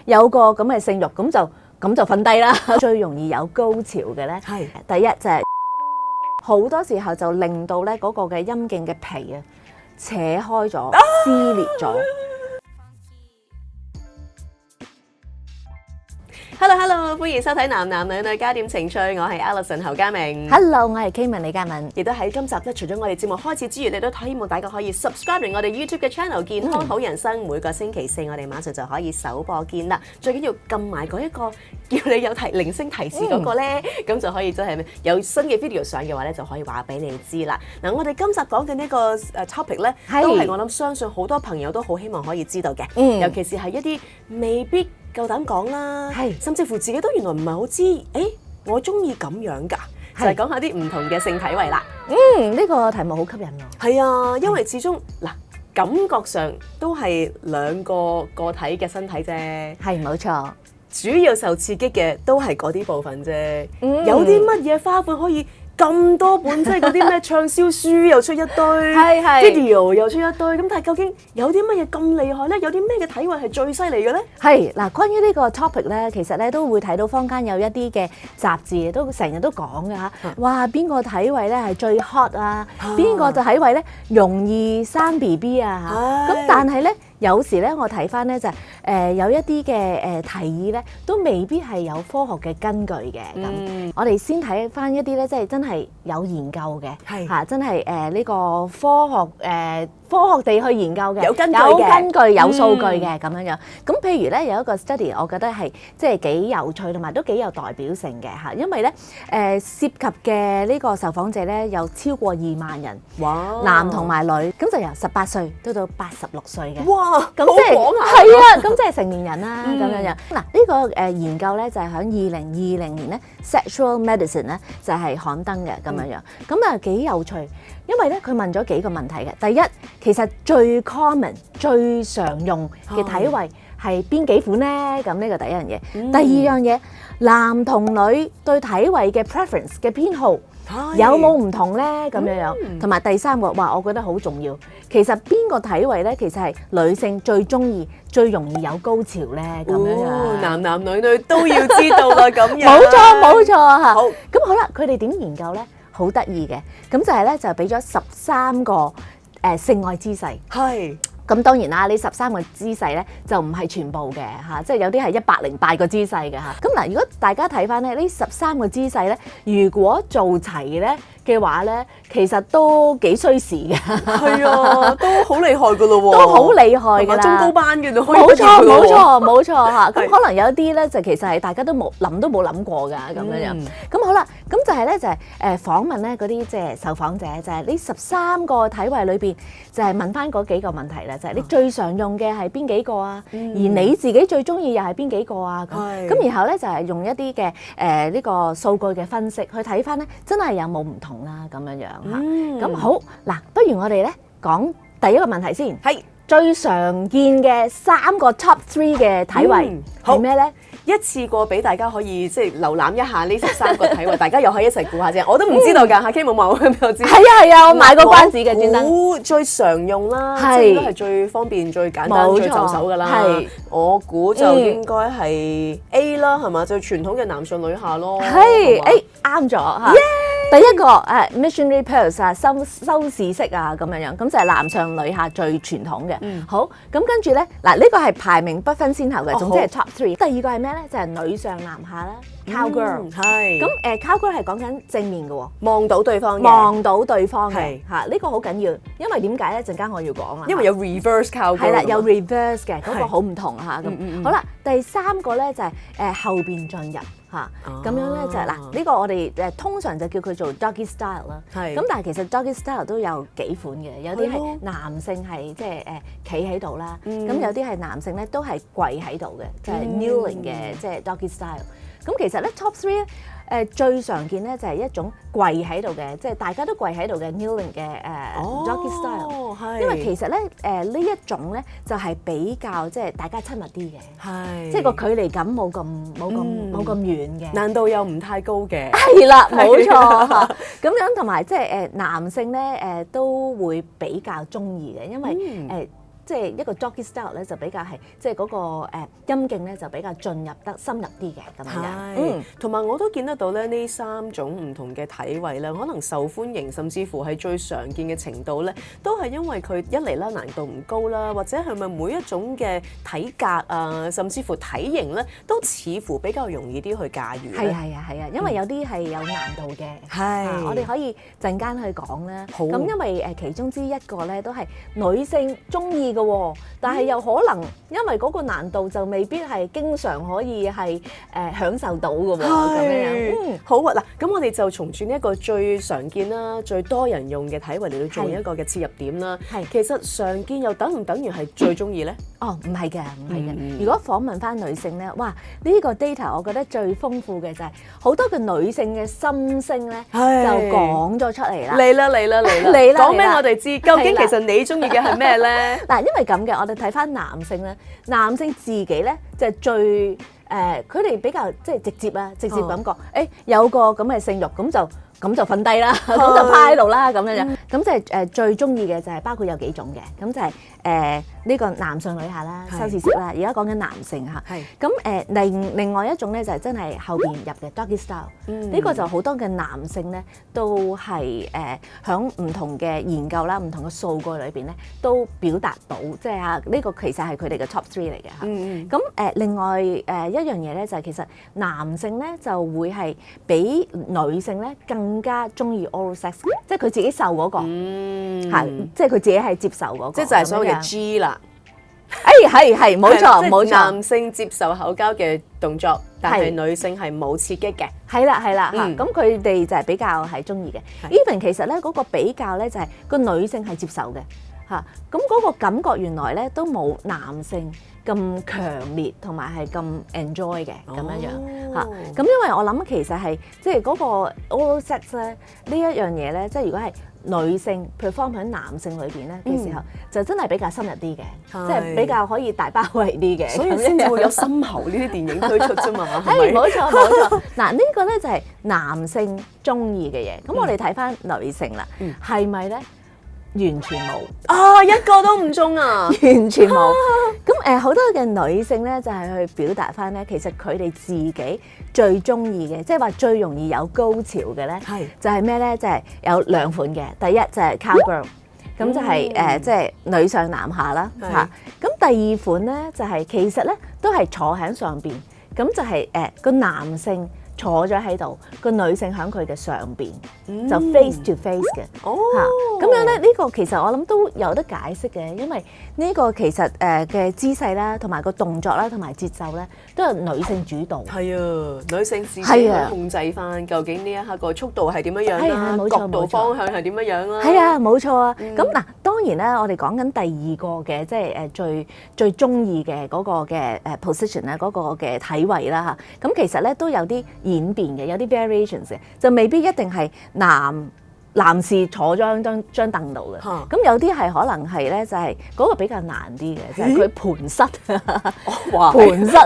有個咁嘅性慾，咁就瞓低啦。最容易有高潮嘅咧，係第一就係好多時候就令到咧嗰個嘅陰莖嘅皮啊扯開咗、撕裂咗。Hello， 歡迎收睇男男女女加點情趣，我係 Alison 侯家明。Hello， 我係 Kman 李嘉敏。亦都喺今集咧，除咗我哋節目開始之餘，你都希望大家可以 subscribe 我哋 YouTube 嘅 channel 健康好人生，每個星期四我哋晚上就可以首播見啦。最緊要撳埋嗰一個叫你有鈴聲提示嗰個咧，咁就可以真係有新嘅 video 上嘅話咧，就可以話俾你知啦。嗱，我哋今集講嘅呢個topic 咧，都係我諗相信好多朋友都好希望可以知道嘅，尤其是係一啲未必夠膽講啦，甚至乎自己都原來唔係好知，我中意咁樣㗎，就係講下啲唔同嘅性體位啦。呢個題目好吸引喎。係啊，因為始終嗱感覺上都係兩個個體嘅身體啫，係冇錯。主要受刺激嘅都係嗰啲部分啫。有啲乜嘢花款可以咁多本，即係嗰啲咩暢銷書又出一堆，video 又出一堆，咁但係究竟有啲乜嘢咁厲害咧？有啲咩嘅體位係最犀利嘅咧？係嗱，關於呢個 topic 咧，其實咧都會睇到坊間有一啲嘅雜誌都成日都講嘅嚇，哇邊個體位咧係最 hot 啊？邊個體位咧容易生 BB 啊？咁但係咧有時咧我睇翻咧就有一啲嘅提議咧都未必係有科學嘅根據嘅。咁我哋先睇翻一啲咧，即係真係有研究嘅，嚇真係呢個科學地去研究嘅，有根據有數據嘅咁樣樣。咁譬如咧有一個 study， 我覺得係即係幾有趣同埋都幾有代表性嘅嚇，因為咧涉及嘅呢個受訪者咧有超過2萬人，男同埋女，咁就由18歲到86歲嘅。哇，咁即係係啊，咁即係成年人啦咁樣樣。嗱呢個研究咧就係喺2020年咧 Sexual Medicine 咧就係刊登嘅咁樣樣。咁啊幾有趣，因為咧佢問咗幾個問題嘅。第一，其實最 common 最常用嘅體位係邊幾款咧？咁呢個第一樣嘢。第二樣嘢，男同女對體位嘅 preference 嘅偏好有冇唔同咧？咁樣樣。同埋第三個，哇，我覺得好重要。其實邊個體位咧，其實係女性最中意、最容易有高潮咧？咁樣樣。男男女女都要知道啦，咁樣。冇錯冇錯嚇。好，咁好啦，佢哋點研究咧？好得意嘅，咁就係咧就俾咗13個性愛姿勢。係。咁當然啦，呢13個姿勢咧就唔係全部嘅嚇，即係有啲係108個姿勢嘅嚇。咁嗱，如果大家睇翻咧呢13個姿勢咧，如果做齊咧嘅話咧，其實都幾需時嘅。係啊，都好厲害噶咯喎，都好厲害㗎啦，中高班嘅都可以。冇錯冇錯冇錯嚇。咁可能有啲咧就其實係大家都冇諗過㗎咁樣樣。咁好啦，咁就係咧就係訪問咧嗰啲即係受訪者，就係呢13個體位裏邊就係問翻嗰幾個問題啦。就係你最常用嘅係邊幾個啊？而你自己最中意又係邊幾個啊？咁然後咧就係用一啲嘅呢個數據嘅分析去睇翻咧，真係有冇唔同啦咁樣樣嚇。咁好嗱，不如我哋咧講第一個問題先。係最常見嘅3個 top 3嘅體位係咩咧？一次過俾大家可以即係瀏覽一下呢13個體位，大家又可以一齊估下啫。我都唔知道㗎，K冇問我咁又知。係啊，我買個關子嘅專登。估最常用啦，即係應該係最方便、最簡單、最就手㗎啦。係，我估就應該係 A 啦，係嘛？最傳統嘅男上女下咯。係 A 啱咗嚇。第一個missionary pose 啊，收視式啊咁樣樣，咁就係男上女下最傳統嘅。好，咁跟住咧嗱，呢個係排名不分先後嘅，總之係 top 3。第二個係咩咧？就係女上男下啦 ，cowgirl。係。咁cowgirl 係講緊正面嘅喎，望到對方嘅。望到對方嘅嚇，呢個好緊要，因為點解咧？陣間我要講啦。因為有 reverse cowgirl。係啦，有 reverse 嘅，嗰個好唔同嚇咁。好啦，第三個咧就係後邊進入。嚇，咁樣咧就係嗱，呢個我哋通常就叫佢做 doggy style 啦。係。咁但係其實 doggy style 都有幾款嘅，有啲係男性係即係企喺度啦，咁有啲係男性咧都係跪喺度嘅，就係 kneeling 嘅即係 doggy style。咁其實咧 top 3咧最常見咧就係一種跪喺度嘅，即係大家都跪喺度嘅 kneeling 嘅doggy style。係。因為其實咧呢一種咧就係比較即係大家親密啲嘅，係。即係個距離感冇咁遠嘅，難度又唔太高嘅。係啦，冇錯。咁樣同埋即係男性咧都會比較中意嘅，因為即係一個 doggy style 咧，就比較係即係嗰個陰莖咧就比較進入得深入啲嘅咁樣。同埋我都見得到咧，呢3種唔同嘅體位咧，可能受歡迎，甚至乎係最常見嘅程度咧，都係因為佢一嚟啦難度唔高啦，或者係咪每一種嘅體格啊，甚至乎體型咧，都似乎比較容易啲去駕馭。係啊，因為有啲係有難度嘅。我哋可以陣間去講啦。咁因為其中之一個咧都係女性中意嘅喎，但係又可能因為嗰個難度就未必係經常可以係享受到嘅喎。咁樣好啊！嗱，咁我哋就從住呢一個最常見啦、最多人用嘅體位嚟到做一個嘅切入點啦。其實常見又等唔等於係最中意咧？唔係嘅。如果訪問翻女性咧，哇！呢個 data 我覺得最豐富嘅就係好多嘅女性嘅心聲咧，就講咗出嚟啦。嚟啦！講俾我哋知，究竟其實你中意嘅係咩咧？嗱，因為咁嘅，我哋睇翻男性咧，男性自己咧就係最佢哋比較即係直接感覺，有個咁嘅性慾，咁就瞓低啦，咁就趴喺度啦，咁樣。咁即係最中意嘅就係包括有幾種嘅，咁就係呢個男上女下啦，收視式啦。而家講緊男性嚇，咁另外一種咧就係真係後邊入嘅 doggy style。呢個就好多嘅男性咧都係響唔同嘅研究啦、唔同嘅數據裏邊咧都表達到，即係呢個其實係佢哋嘅 top 3嚟嘅嚇。咁另外一樣嘢咧就係其實男性咧就會係比女性咧更加中意 oral sex， 即係佢自己受嗰個，即係佢自己係接受嗰個，即係就係所謂嘅 G 啦。係冇錯。男性接受口交嘅動作，但係女性係冇刺激嘅。係啦咁佢哋就係比較係中意嘅。Even 其實咧嗰個比較咧就係個女性係接受嘅嚇，咁嗰個感覺原來咧都冇男性咁強烈同埋係咁 enjoy 嘅咁樣嚇。咁因為我諗其實係即係嗰個 oral sex 咧呢一樣嘢咧，即係如果係女性 perform 喺男性裏邊咧嘅時候，就真係比較深入啲嘅，即係比較可以大包圍啲嘅，所以先至會有深喉呢啲電影推出啫嘛，係咪？冇錯。嗱呢個咧就係男性中意嘅嘢，咁我哋睇翻女性啦，係咪咧？完全冇一個都唔中啊！完全冇。咁好多嘅女性咧，就係去表達翻咧，其實佢哋自己最中意嘅，即係話最容易有高潮嘅咧，就係咩咧？就係有2款嘅。第一就係 cowgirl，咁就係即係女上男下啦嚇。咁第二款咧就係其實咧都係坐喺上邊，咁就係個男性坐咗喺度，個女性喺佢嘅上邊，就 face to face 嘅。咁樣咧，呢個其實我諗都有得解釋嘅，因為呢個其實嘅姿勢啦，同埋個動作啦，同埋節奏咧，都係女性主導。係啊，女性自己去控制翻究竟呢一刻個速度係點樣樣啦，角度方向係點樣樣啦。係啊，冇錯啊。咁嗱，當然咧，我哋講緊第二個嘅，即係最中意嘅嗰個嘅position 咧，嗰個嘅體位啦嚇。咁其實咧都有啲演變嘅，有啲 variations 嘅，就未必一定係男士坐張凳度嘅。咁有啲係可能係咧，就係嗰個比較難啲嘅，就係佢盤膝，盤膝，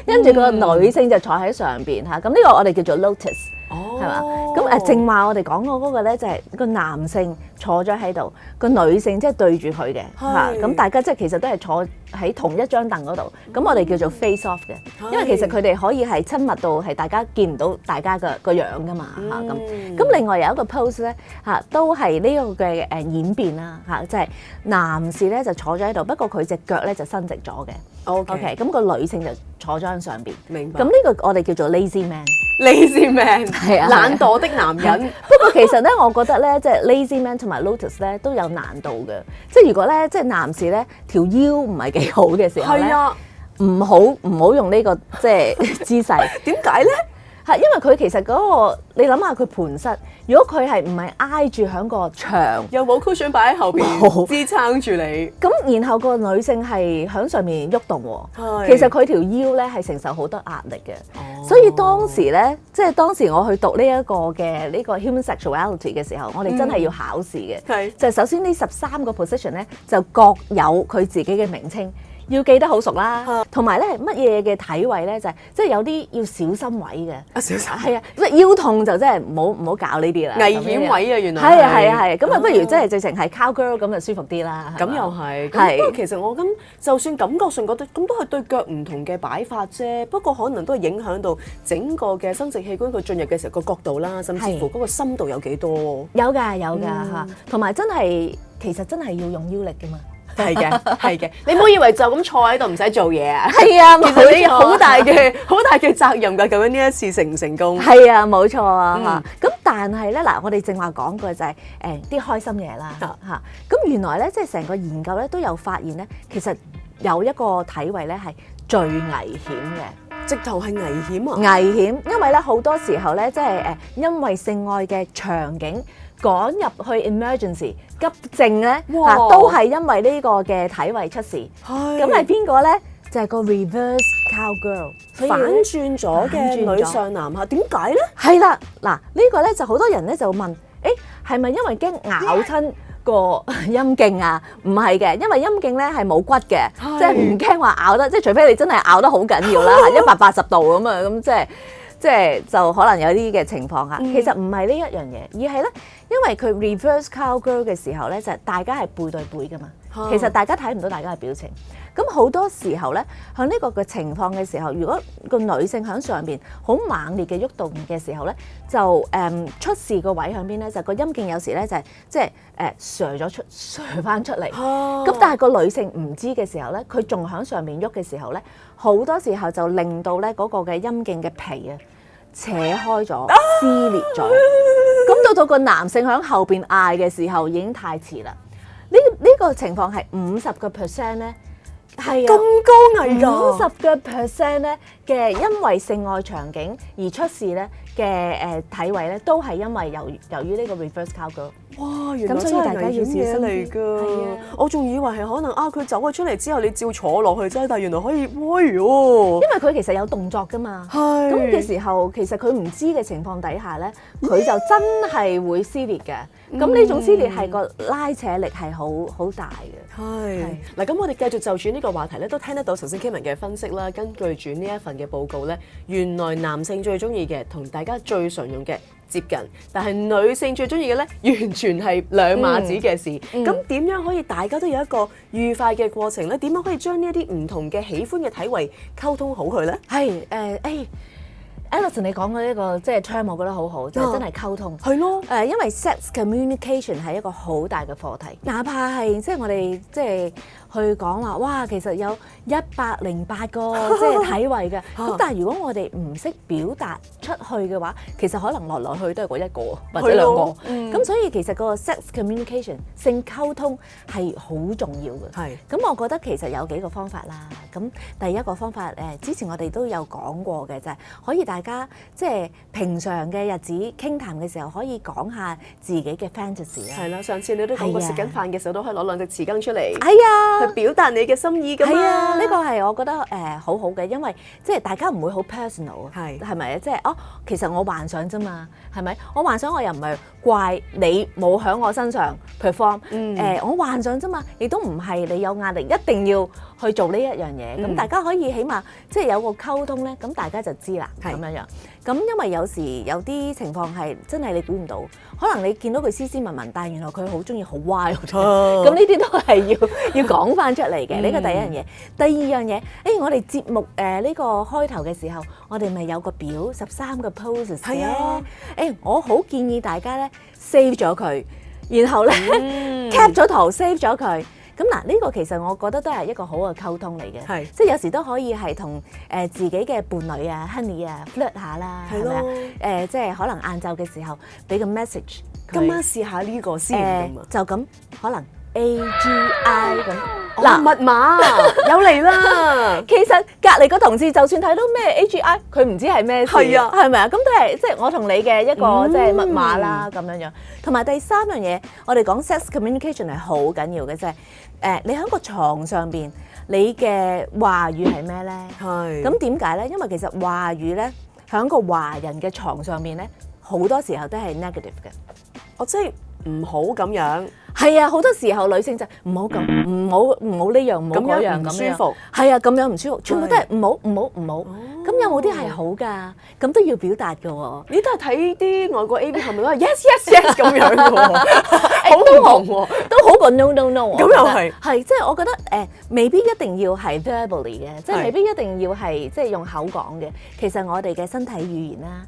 跟住個女性就坐喺上邊嚇。咁呢個我哋叫做 lotus，係嘛？咁正話我哋講過嗰個咧，就係個男性坐咗喺度，個女性即係對住佢嘅嚇。咁大家即係其實都係坐喺同一張凳嗰度。咁我哋叫做 face off 嘅，因為其實佢哋可以係親密到係大家見唔到大家嘅個樣噶嘛嚇咁。咁另外有一個 pose 咧嚇，都係呢個嘅演變啦嚇，就係男士咧就坐咗喺度，不過佢隻腳咧就伸直咗嘅。OK，咁個女性就坐咗喺上邊。明白。咁呢個我哋叫做 lazy man。lazy man 係懶惰的男人。不過其實咧，我覺得咧，即係 lazy man 同埋 lotus 咧都有難度嘅。即係如果咧，即係男士咧條腰唔係幾好嘅時候咧，唔好用呢個即係姿勢。點解咧？係因為佢其實嗰個，你諗下佢盤膝，如果佢係唔係挨住喺個牆，又冇 cushion 擺喺後邊支撐住你，咁然後個女性係喺上面喐動喎，其實佢條腰咧係承受好多壓力嘅。所以當時咧，即係當時我去讀呢一個嘅呢個 human sexuality 嘅時候，我哋真係要考試嘅。就係首先呢13個 position咧，就各有佢自己嘅名稱。要記得好熟啦，同埋咧乜嘢嘅體位咧就係即係有啲要小心位嘅。啊，小心係啊，即係腰痛就真係唔好搞呢啲啦。危險位啊，原來係咁啊，不如即係直情係 cowgirl 咁就舒服啲啦。咁又係，係不過其實我咁就算感覺上覺得咁都係對腳唔同嘅擺法啫，不過可能都係影響到整個嘅生殖器官佢進入嘅時候個角度啦，甚至乎嗰個深度有幾多。有㗎嚇，同埋真係其實真係要用腰力㗎嘛。係嘅，係嘅，你唔好以為就咁坐喺度唔使做嘢啊！係啊，其實你好大嘅責任㗎，究竟呢一次成唔成功？係啊，冇錯啊嚇。咁但係咧嗱，我哋正話講過就係啲開心嘢啦嚇。咁原來咧即係成個研究咧都有發現咧，其實有一個體位咧係最危險嘅，直頭係危險啊！危險，因為咧好多時候咧即係因為性愛嘅場景趕入去 emergency 急症咧嚇，都係因為呢個嘅體位出事。咁係邊個咧？就係個 reverse cowgirl，反轉咗嘅女上男下，點解咧？係啦，嗱呢個咧就好多人咧就問，誒係咪因為驚咬親個陰莖啊？唔係嘅，因為陰莖咧係冇骨嘅，即係唔驚話咬得，即係除非你真係咬得好緊要啦，180度咁啊，咁即係就可能有啲嘅情況下，其實唔係呢一樣嘢，而係咧，因為佢 reverse cowgirl 嘅時候咧，就係大家係背對背噶嘛，其實大家睇唔到大家嘅表情。咁好多時候咧，喺呢個嘅情況嘅時候，如果個女性喺上邊好猛烈嘅喐動嘅時候咧，就出事個位喺邊咧？就個陰莖有時咧就係即係射翻出嚟。咁但係個女性唔知嘅時候咧，佢仲喺上面喐嘅時候咧，好多時候就令到咧嗰個嘅陰莖嘅皮啊扯開咗、撕裂咗。咁到個男性喺後邊嗌嘅時候已經太遲啦。呢個情況係50%咧。係啊，咁高危㗎，50%咧嘅因為性愛場景而出事咧嘅體位咧，都係因為由於呢個 reverse cowgirl。哇，原來真係危險嘢嚟㗎！我仲以為係可能佢走咗出嚟之後，你照坐落去啫，但係原來可以，喂喎！因為佢其實有動作㗎嘛，咁嘅時候其實佢唔知嘅情況底下咧，佢就真係會撕裂嘅。咁呢種撕裂係個拉扯力係好大嘅。係嗱，咁我哋繼續就住呢個話題咧，都聽得到頭先 Kevin 嘅分析啦。根據住呢一份嘅報告咧，原來男性最中意嘅同大家最常用嘅接近，但係女性最中意嘅咧，完全係兩碼子嘅事。咁點樣可以大家都有一個愉快嘅過程咧？點樣可以將呢一啲唔同嘅喜歡嘅體位溝通好佢咧？係Alison 你講嘅呢個即係 term，我覺得好好，就係真係溝通。係咯，因為 sex communication 係一個好大嘅課題，哪怕係即係我哋即係去講話，哇，其實有108個即係體位嘅。咁但係如果我哋唔識表達出去嘅話，其實可能來去都係嗰一個或者兩個。咁所以其實個 sex communication 性溝通係好重要嘅。係。咁我覺得其實有幾個方法啦。咁第一個方法之前我哋都有講過嘅，就係可以大家即係平常嘅日子傾談嘅時候，可以講下自己嘅 fantasy 啦。係啦，上次你都講過食緊飯嘅時候都可以攞兩隻匙羹出嚟，係啊，去表達你嘅心意㗎嘛。係啊，呢個係我覺得好好嘅，因為即係大家唔會好 personal 啊，係咪啊？即係其實我幻想啫嘛，係咪？我幻想我又唔係怪你冇喺我身上 perform，我幻想啫嘛，亦都唔係你有壓力一定要去做呢一樣嘢。咁大家可以起碼即係有個溝通咧，咁大家就知啦，咁樣樣。咁因為有時有啲情況係真係你估唔到，可能你見到佢斯斯文文，但係原來佢好中意好 wild，咁呢啲都係要講翻出嚟嘅。呢個第一樣嘢。第二樣嘢，我哋節目呢個開頭嘅時候，我哋咪有個表13個 poses 嘅。係啊，我好建議大家咧 save 咗佢，然後咧 cap 咗圖 save 咗佢。咁嗱，呢個其實我覺得都係一個好嘅溝通嚟嘅，即係有時都可以係同自己嘅伴侶啊、honey 啊 flirt 下啦，係咪啊？即係可能晏晝嘅時候俾個 message， 今晚試下呢個先咁啊，就咁可能 AGI 咁嗱密碼有嚟啦。其實隔離個同事就算睇到咩 AGI， 佢唔知係咩事，係啊，係咪啊？咁都係即係我同你嘅一個即係密碼啦，咁樣樣。同埋第三樣嘢，我哋講 sex communication 係好緊要嘅，即係你喺個床上邊，你嘅話語係咩咧？係。咁點解咧？因為其實話語咧，喺個華人嘅床上面咧，好多時候都係 negative 嘅。即係唔好咁樣。係啊，好多時候女性就唔好咁，唔好呢樣，唔好嗰樣咁樣唔咁樣舒服。係啊，咁樣唔舒服，全部都係唔好。咁有冇啲係好㗎？咁都要表達㗎喎。你都係睇啲外國 AV 係咪話 yes 咁樣嘅喎？好唔同喎。都好過 no。咁又係係即係我覺得未必一定要係 verbally 嘅，即係未必一定要係即係用口講嘅。其實我哋嘅身體語言啦，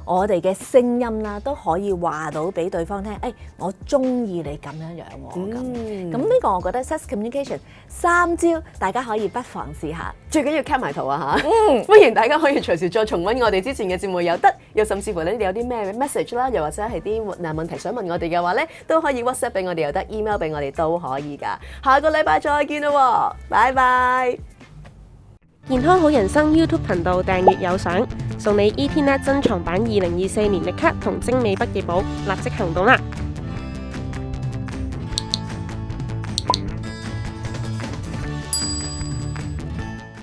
我哋嘅聲音啦，都可以話到俾對方聽。我中意你咁樣樣喎。咁呢個我覺得 sex communication 3招，大家可以不妨試下。最緊要 cap 埋圖啊嚇！歡迎大家可以隨時再重溫我哋之前嘅節目又得，又甚至乎你哋有啲咩 message 啦，又或者係啲問題想問我哋嘅話咧，都可以 WhatsApp 俾我哋又得，email 俾我哋都可以㗎。下個禮拜再見啦喎，拜拜！健康好人生 YouTube 頻道訂閱有賞，送你 ETNet 珍藏版2024年曆卡同精美筆記簿，立即行動啦！